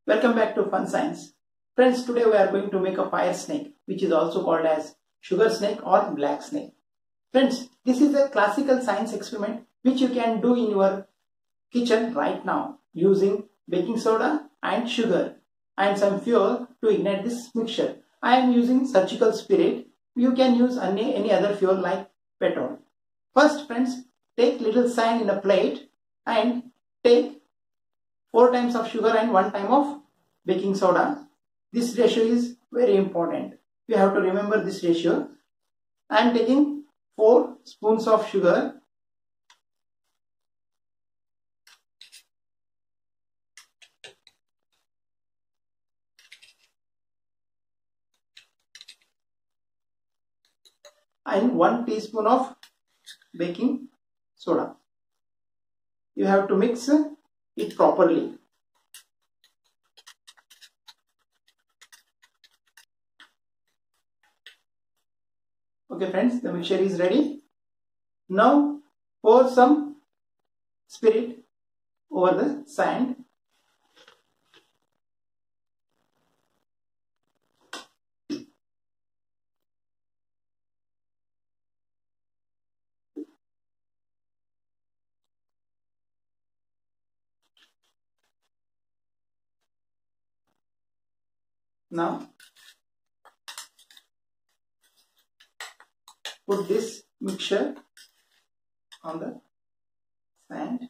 Welcome back to Fun Science. Friends, today we are going to make a fire snake, which is also called as sugar snake or black snake. Friends, this is a classical science experiment which you can do in your kitchen right now using baking soda and sugar and some fuel to ignite this mixture. I am using surgical spirit. You can use any other fuel like petrol. First, friends, take little sand in a plate and take 4 times of sugar and 1 time of baking soda. This ratio is very important. You have to remember this ratio. I am taking 4 spoons of sugar. And 1 teaspoon of baking soda. You have to mix it properly. Okay friends, the mixture is ready. Now pour some spirit over the sand. Now put this mixture on the sand.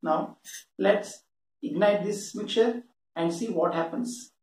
Now let's ignite this mixture and see what happens.